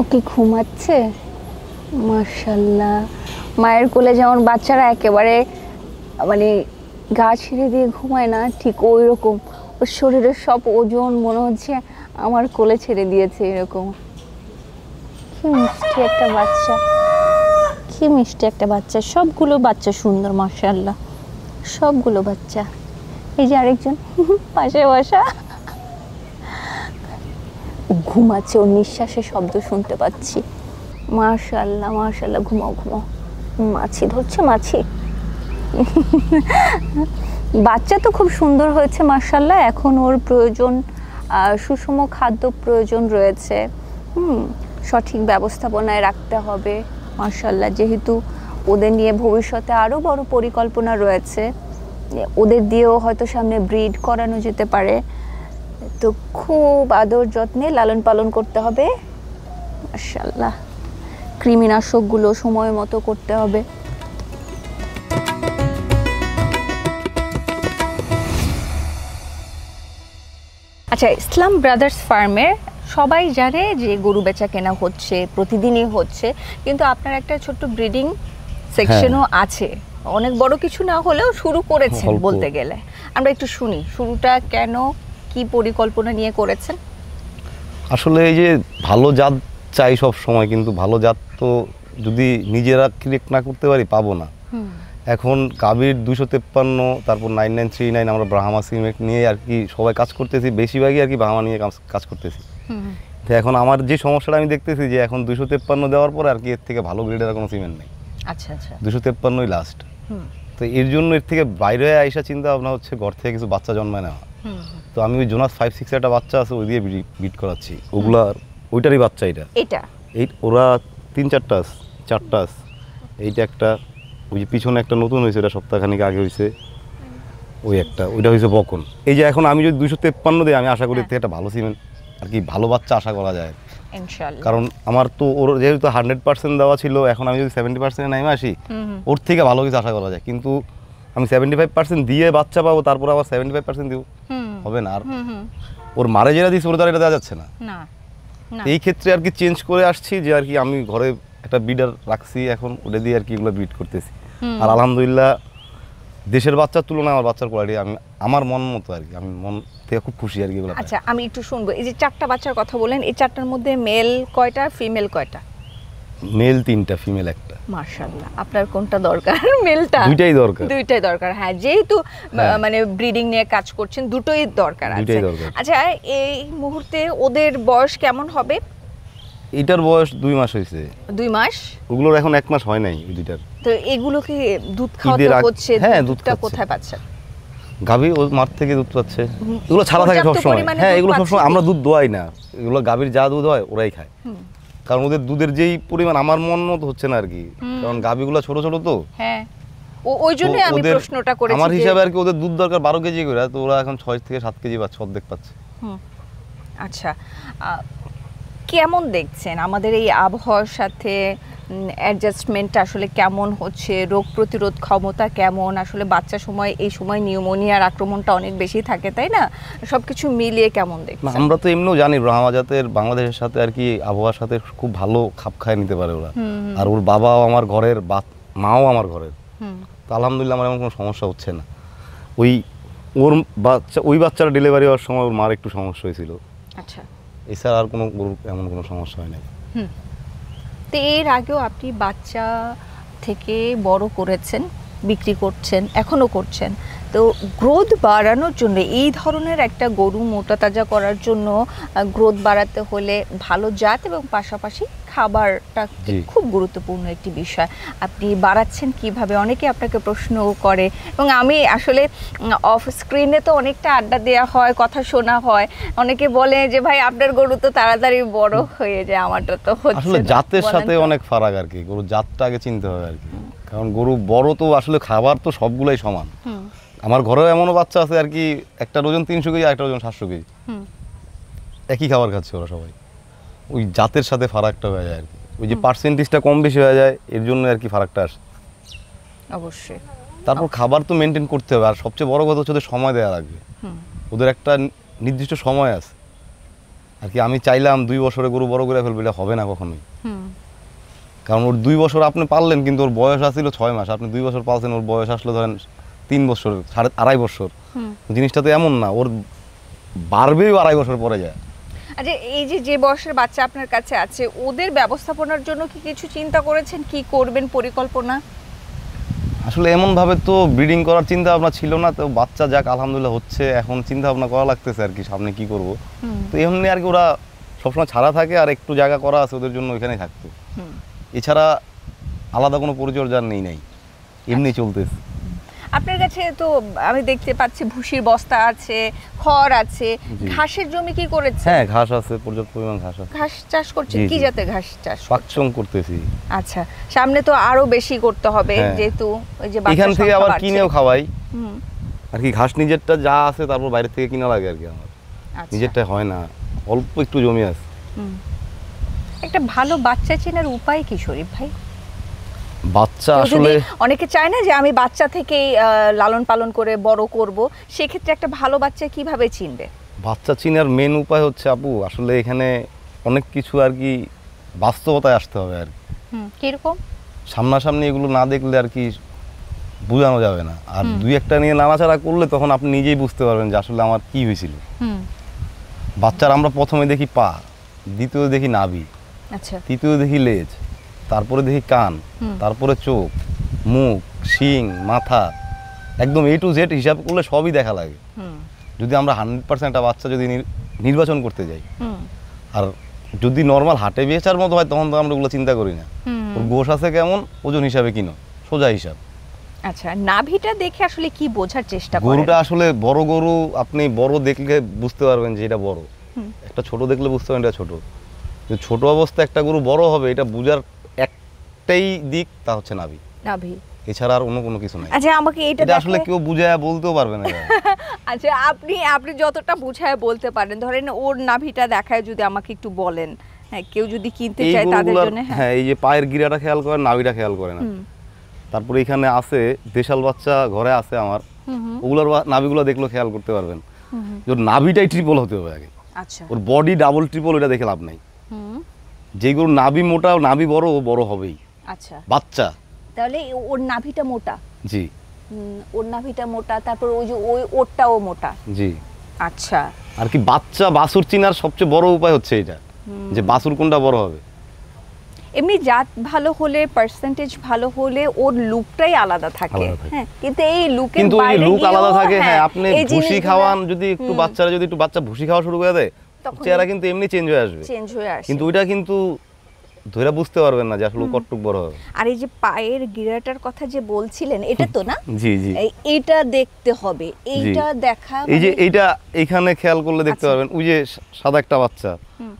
ওকে ঘুমাচ্ছে। মাশাআল্লাহ, মায়ের কোলে যেমন বাচ্চারা একেবারে মানে গা ছেড়ে দিয়ে ঘুমায় না, ঠিক ওই রকম ওর শরীরের সব ওজন মনে হচ্ছে আমার কোলে ছেড়ে দিয়েছে এরকম। কি মিষ্টি একটা বাচ্চা, কি মিষ্টি একটা বাচ্চা। সবগুলো বাচ্চা সুন্দর মাশাআল্লাহ, সবগুলো বাচ্চা। এই যে আরেকজন পাশে বসা, ঘুমাচ্ছে, ওর নিঃশ্বাসের শব্দ শুনতে পাচ্ছি। মাশাআল্লাহ মাশাআল্লাহ, ঘুমাও ঘুমাও। মাছি ধরছে, মাছি। বাচ্চা তো খুব সুন্দর হয়েছে মাশাআল্লাহ। এখন ওর প্রয়োজন সুষম খাদ্য প্রয়োজন রয়েছে, সঠিক ব্যবস্থাপনায় রাখতে হবে মাশাআল্লাহ। যেহেতু ওদের নিয়ে ভবিষ্যতে আরও বড় পরিকল্পনা রয়েছে, ওদের দিয়েও হয়তো সামনে ব্রিড করানো যেতে পারে, তো খুব আদর যত্নে লালন পালন করতে হবে মাশাআল্লাহ। কৃমিনাশকগুলো সময় মতো করতে হবে। আচ্ছা, ইসলাম ব্রাদার্স ফার্মের সবাই জানে যে গরু বেচা কেনা হচ্ছে, প্রতিদিনই হচ্ছে, কিন্তু আপনার একটা ছোট্ট ব্রিডিং সেকশনও আছে। অনেক বড় কিছু না হলেও শুরু করেছেন বলতে গেলে। আমরা একটু শুনি শুরুটা কেন, কি পরিকল্পনা নিয়ে করেছেন। আসলে এই যে ভালো জাত চাই সব সময়, কিন্তু ভালো জাত তো যদি নিজেরা ক্রিয়েট না করতে পারি পাবো না। এখন গাভীর 253, তারপর 9939 আমরা ব্রাহ্মা সিমেন্ট নিয়ে আর কি সবাই কাজ করতেছি, বেশিরভাগই আর কি ব্রাহ্মা নিয়ে কাজ করতেছি। তো এখন আমার যে সমস্যাটা আমি দেখতেছি যে এখন 253 দেওয়ার পরে আর কি এর থেকে ভালো গ্রেডের কোনো সিমেন্ট নেই। আচ্ছা আচ্ছা, 253ই লাস্ট। তো এর জন্য এর থেকে বাইরে আইসা চিন্তা ভাবনা হচ্ছে ঘর থেকে কিছু বাচ্চা জন্মায় নেওয়া। তো আমি ওই জোনাস 5-6 একটা বাচ্চা আছে, ওই দিয়ে বিট করাচ্ছি। ওগুলার ওইটারই বাচ্চা এটা এই ওরা 3-4টা আছে, 4টা আছে। এইটা একটা, ওই যে পিছনে একটা নতুন হয়েছে, এটা সপ্তাহখানিক আগে হয়েছে। ওই একটা, ওইটা হয়েছে বকন। এই যে এখন আমি যদি 253 দিই, আমি আশা করি থেকে একটা ভালো সিমেন্ট আর কি ভালো বাচ্চা আশা করা যায় ইনশাআল্লাহ। কারণ আমার তো ওর যেহেতু 100% দেওয়া ছিল, এখন আমি যদি 70% নাইমে আসি, ওর থেকে ভালো কিছু আশা করা যায়। কিন্তু আমি 75% দিয়ে বাচ্চা পাবো, তারপর আবার 75% দিব, হবে না। আর ওর মারে যেটা দিচ্ছে ওটা দেওয়া যাচ্ছে না। এই ক্ষেত্রে আর কি চেঞ্জ করে আসছি যে আর কি আমি ঘরে একটা বিডার রাখছি, এখন ওটা দিয়ে আর কি এগুলো বিট করতেছি। আর আলহামদুলিল্লাহ দেশের বাচ্চার তুলনায় আমার বাচ্চার কোয়ালিটি আমি আমার মন মতো আর কি, আমি মন থেকে খুব খুশি আর কি এগুলো। আচ্ছা, আমি একটু শুনবো, এই যে 4টা বাচ্চার কথা বলেন, এই 4টার মধ্যে মেল কয়টা, ফিমেল কয়টা? মেল 3টা, ফিমেল 1টা। মাশাআল্লাহ, আপনার কোনটা দরকার? মেলটা? দুইটাই দরকার। দুইটাই দরকার, হ্যাঁ, যেহেতু মানে ব্রিডিং নিয়ে কাজ করছেন, দুটোই দরকার আছে। আচ্ছা, এই মুহূর্তে ওদের বয়স কেমন হবে? এটার বয়স 2 মাস হয়েছে। 2 মাস? ওগুলোর এখন 1 মাস হয় নাই ওই দুইটার। তো এগুলো কি দুধ খাওয়াতে হচ্ছে? হ্যাঁ, দুধটা কোথায় পাচ্ছেন? গাভী ও মাঠ থেকে দুধ পাচ্ছে। এগুলো ছাড়া থাকে সব সময়। হ্যাঁ, এগুলো সব সময় আমরা দুধ দোয়াই না, এগুলো গাভীর যা দুধ হয় ওরাই খায়। কারণ ওদের দুধের যেই পরিমাণ আমার মন মতো হচ্ছে না আর কি, কারণ গাভীগুলো ছোট ছোট তো। হ্যাঁ, ওই জন্য আমি প্রশ্নটা করেছি। আমার হিসাবে আর কি ওদের দুধ দরকার 12 কেজি করে, তো ওরা এখন 6 থেকে 7 কেজি পাচ্ছে, অর্ধেক পাচ্ছে। আচ্ছা, কেমন দেখছেন আমাদের এই আবহাওয়ার সাথে অ্যাডজাস্টমেন্টটা আসলে কেমন হচ্ছে? রোগ প্রতিরোধ ক্ষমতা কেমন? আসলে বাচ্চা সময় এই সময় নিউমোনিয়ার আক্রমণটা অনেক বেশি থাকে, তাই না? সবকিছু মিলিয়ে কেমন দেখছেন? আমরা তো এমনিও জানি ব্রাহ্মা জাতের বাংলাদেশের সাথে আর কি আবহাওয়ার সাথে খুব ভালো খাপ খায় নিতে পারে ওরা। আর ওর বাবাও আমার ঘরের, মাও আমার ঘরের, তো আলহামদুলিল্লাহ আমার এমন কোনো সমস্যা হচ্ছে না। ওর বাচ্চা, ওই বাচ্চার ডেলিভারি হওয়ার সময় ওর মার একটু সমস্যা হয়েছিল। আচ্ছা, এছাড়া আর কোনো এমন কোনো সমস্যা হয় নাই। তো এর আগেও আপনি বাচ্চা থেকে বড় করেছেন, বিক্রি করছেন, এখনও করছেন। তো গ্রোথ বাড়ানোর জন্য, এই ধরনের একটা গরু মোটা তাজা করার জন্য গ্রোথ বাড়াতে হলে ভালো জাত এবং পাশাপাশি খাবারটা খুব গুরুত্বপূর্ণ একটি বিষয়। আপনি বাড়াচ্ছেন কিভাবে? অনেকে আপনাকে প্রশ্ন করে, এবং আমি আসলে অফ স্ক্রিনে তো অনেকটা আড্ডা দেওয়া হয়, কথা শোনা হয়। অনেকে বলে যে ভাই আপনার গরু তো তাড়াতাড়ি বড় হয়ে যায়, আমারটা তো হচ্ছে না। আসলে জাতের সাথে অনেক ফারাক আর কি, গরু জাতটা আগে চিনতে হবে আর কি। কারণ গরু বড় তো আসলে খাবার তো সবগুলাই সমান। আমার ঘরেও এমনও বাচ্চা আছে আর কি, একটা ওজন 300 কেজি, একটা ওজন 700 কেজি, একই খাবার খাচ্ছে ওরা সবাই। ওই জাতের সাথে ফারাকটা হয়ে যায় আর কি, ওই যে পার্সেন্টেজটা কম বেশি হয়ে যায়, এর জন্য আর কি ফারাকটা আসে অবশ্যই। তারপর খাবার তো মেনটেন করতে হবে, আর সবচেয়ে বড় কথা হচ্ছে ওদের সময় দেওয়া লাগবে। ওদের একটা নির্দিষ্ট সময় আছে, আর কি আমি চাইলাম 2 বছরে গরু বড় করে ফেলবো, এটা হবে না কখনোই। হুম কারণ ওর 2 বছর আপনি পারলেন, কিন্তু ওর বয়স আসছিল 6 মাস, আপনি 2 বছর পালছেন, ওর বয়স আসলো ধরেন 3 বছর, 2.5 বছর। জিনিসটা তো এমন না, ওর বাড়বেও 2.5 বছর পরে যায়। আচ্ছা, এই যে যে বয়সের বাচ্চা আপনার কাছে আছে, ওদের ব্যবস্থাপনার জন্য কি কিছু চিন্তা করেছেন, কি করবেন পরিকল্পনা? আসলে এমনভাবে তো ব্রিডিং করার চিন্তা ভাবনা ছিল না, তো বাচ্চা যাক আলহামদুলিল্লাহ হচ্ছে, এখন চিন্তা ভাবনা করা লাগতেছে আর কি সামনে কি করব। তো এমনি আর কি ওরা সবসময় ছাড়া থাকে, আর একটু জায়গা করা আছে ওদের জন্য, ওইখানেই থাকতো। এছাড়া আলাদা কোনো পরিচর্যা নাই, এমনি চলতেছে। আপনার কাছে তো আমি দেখতে পাচ্ছি ভুসির বস্তা আছে, খড় আছে, ঘাসের জমি কি করেছে? হ্যাঁ, ঘাস আছে, পর্যাপ্ত পরিমাণ ঘাস আছে। ঘাস চাষ করছেন? কি জাতের ঘাস চাষ? পাকচং করতেছি। আচ্ছা, সামনে তো আরো বেশি করতে হবে, যেহেতু ওই যে এখান থেকে আবার কিনেও খাওয়াই আর কি। ঘাস নিজেরটা যা আছে, তারপর বাইরে থেকে কিনা লাগে আর কি। আমার নিজেরটা হয় না, অল্প একটু জমি আছে। একটা ভালো বাচ্চা চেনার উপায় কি শরীফ ভাই? বাচ্চা আসলে অনেকে চায় না যে আমি বাচ্চা থেকেই লালন পালন করে বড় করব, সেক্ষেত্রে একটা ভালো বাচ্চা কিভাবে চিনবে? বাচ্চা চিনার মেন উপায় হচ্ছে আপু, আসলে এখানে অনেক কিছু আর কি বাস্তবতায় আসতে হবে আর কি। কিরকম? সামনাসামনি এগুলো না দেখলে আর কি বোঝানো যাবে না। আর 2-1টা নিয়ে নাড়াচাড়া করলে তখন আপনি নিজেই বুঝতে পারবেন যে আসলে আমার কি হয়েছিল। বাচ্চার আমরা প্রথমে দেখি পা, দ্বিতীয় দেখি নাভি, আচ্ছা, তৃতীয় দেখি লেজ, তারপরে দেখি কান, তারপরে চোখ, মুখ, শিং, মাথা, একদম A to Z হিসাব করলে সবই দেখা লাগে। যদি আমরা 100% একটা বাচ্চা যদি নির্বাচন করতে যাই, আর যদি নর্মাল হাটে বেচার মতো হয় তখন তো আমরা ওগুলো চিন্তা করি না। ওর গোশ আছে কেমন, ওজন হিসাবে কিনো, সোজা হিসাব। আচ্ছা, নাভিটা দেখে আসলে কি বোঝার চেষ্টা করেন? গরুটা আসলে বড় গরু, আপনি বড় দেখলে বুঝতে পারবেন যে এটা বড়। একটা ছোট দেখলে বুঝতে পারবেন এটা ছোট। ছোট অবস্থায় একটা গরু বড় হবে, এটা বোঝার একটাই দিক, তা হচ্ছে নাভি। নাভি, এছাড়া আর অন্য কোনো কিছু নাই। আচ্ছা, আমাকে এটা আসলে কেউ বুঝায় বলতেও পারবে না। আচ্ছা, আপনি যতটা বুঝায় বলতে পারেন, ধরেন ওর নাভিটা দেখায় যদি আমাকে একটু বলেন। হ্যাঁ, কেউ যদি কিনতে চায় তাদের জন্য। হ্যাঁ, এই যে পায়ের গিরাটা খেয়াল করেন, নাভিটা খেয়াল করেন। তারপরে এখানে আছে দেশাল বাচ্চা ঘরে আছে আমার, ওগুলোর নাভিগুলো দেখলে খেয়াল করতে পারবেন। ওর নাভিটাই ট্রিপল হতে হবে আগে। আচ্ছা, ওর বডি ডাবল ট্রিপল, এটা দেখে লাভ নাই। যে গরুর নাভি মোটা, নাভি বড়, ও বড় হবেই। আচ্ছা, বাচ্চা তাহলে ওর নাভিটা মোটা। জি, ওর নাভিটা মোটা, তারপর ওই যে ওরটাও মোটা। জি। আচ্ছা, আর কি বাচ্চা বাছুর চিনার সবচেয়ে বড় উপায় হচ্ছে এটা, যে বাছুর কোনটা বড় হবে। এমনি জাত ভালো হলে, পার্সেন্টেজ ভালো হলে ওর লুকটাই আলাদা থাকে। হ্যাঁ, কিন্তু এই লুকের বাইরে লুক আলাদা থাকে। হ্যাঁ, আপনি ভুসি খাওয়ান, যদি একটু বাচ্চারা যদি একটু বাচ্চা ভুসি খাওয়া শুরু করে দেয়, চেহারা কিন্তু এমনি চেঞ্জ হয়ে আসবে। কিন্তু ওইটা কিন্তু ধরে বুঝতে পারবেন না যে আসলে কতটুক বড় হবে। আর এই যে পায়ের গিরাটার কথা যে বলছিলেন, এটা তো না? জি, জি। এটা দেখতে হবে, এইটা দেখা, এই যে এইটা এখানে খেয়াল করলে দেখতে পারবেন, ওই যে সাদা একটা বাচ্চা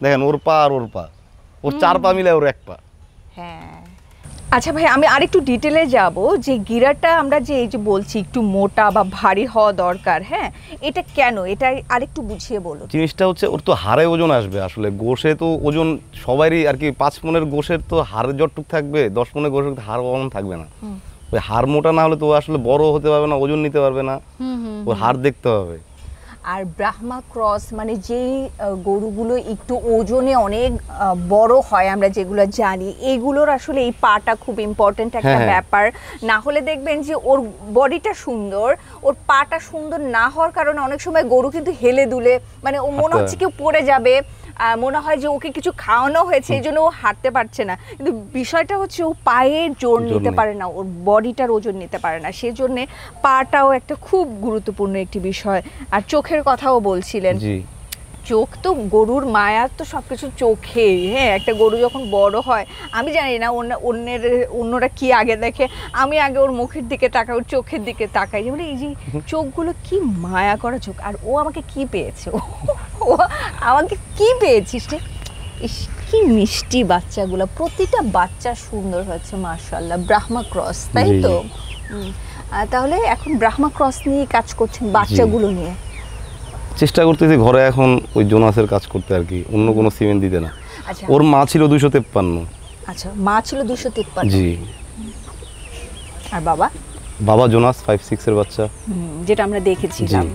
দেখেন, ওর পা আর ওর পা, ওর 4 পা মিলে ওর 1 পা। হ্যাঁ। আচ্ছা ভাই, আমি আরেকটু ডিটেলে যাব যে গিরাটা আমরা যে এই যে বলছি একটু মোটা বা ভারী হওয়া দরকার, হ্যাঁ, এটা কেন? এটা আরেকটু বুঝিয়ে বলুন। জিনিসটা হচ্ছে ওর তো হাড়ে ওজন আসবে। আসলে গোশে তো ওজন সবারই আর কি, 5 মনের গোশের তো হাড় যতটুক থাকবে, 10 মনের গোশের হাড় ওজন থাকবে না। ওই হাড় মোটা না হলে তো আসলে বড় হতে পারবে না, ওজন নিতে পারবে না। ওর হাড় দেখতে হবে। আর ব্রাহ্মা ক্রস মানে যেই গরুগুলো একটু ওজনে অনেক বড় হয়, আমরা যেগুলো জানি, এগুলোর আসলে এই পাটা খুব ইম্পর্টেন্ট একটা ব্যাপার। না হলে দেখবেন যে ওর বডিটা সুন্দর, ওর পাটা সুন্দর না হওয়ার কারণে অনেক সময় গরু কিন্তু হেলে দুলে, মানে ও মনে হচ্ছে কেউ পড়ে যাবে, মনে হয় যে ওকে কিছু খাওয়ানো হয়েছে, এই জন্য ও হাঁটতে পারছে না। কিন্তু বিষয়টা হচ্ছে ও পায়ের জোর নিতে পারে না, ওর বডিটার ওজন নিতে পারে না, সেজন্য পাটাও একটা খুব গুরুত্বপূর্ণ একটি বিষয়। আর চোখের কথাও বলছিলেন, চোখ তো গরুর মায়া তো সবকিছু চোখে। হ্যাঁ, একটা গরু যখন বড় হয়, আমি জানি না অন্যরা কি আগে দেখে, আমি আগে ওর মুখের দিকে তাকাই, ওর চোখের দিকে তাকাই, যেমন এই যে চোখগুলো কি মায়া করা চোখ। আর ও আমাকে কি পেয়েছে, ও আমাকে কি পেয়েছিস রে, কি মিষ্টি বাচ্চাগুলো, প্রতিটা বাচ্চা সুন্দর হচ্ছে মাশাআল্লাহ। ব্রাহ্মা ক্রস, তাই তো? তাহলে এখন ব্রাহ্মা ক্রস নিয়ে কাজ করছেন, বাচ্চাগুলো নিয়ে চেষ্টা করতেছি ঘরে এখন ওই জোনাসের কাজ করতে আর কি, অন্য কোনো সিমেন্ট দিতে না। আচ্ছা, ওর মা ছিল 253। আচ্ছা, মা ছিল 253। জি। আর বাবা? বাবা জোনাস 5-6 এর বাচ্চা, যেটা আমরা দেখেছিলাম।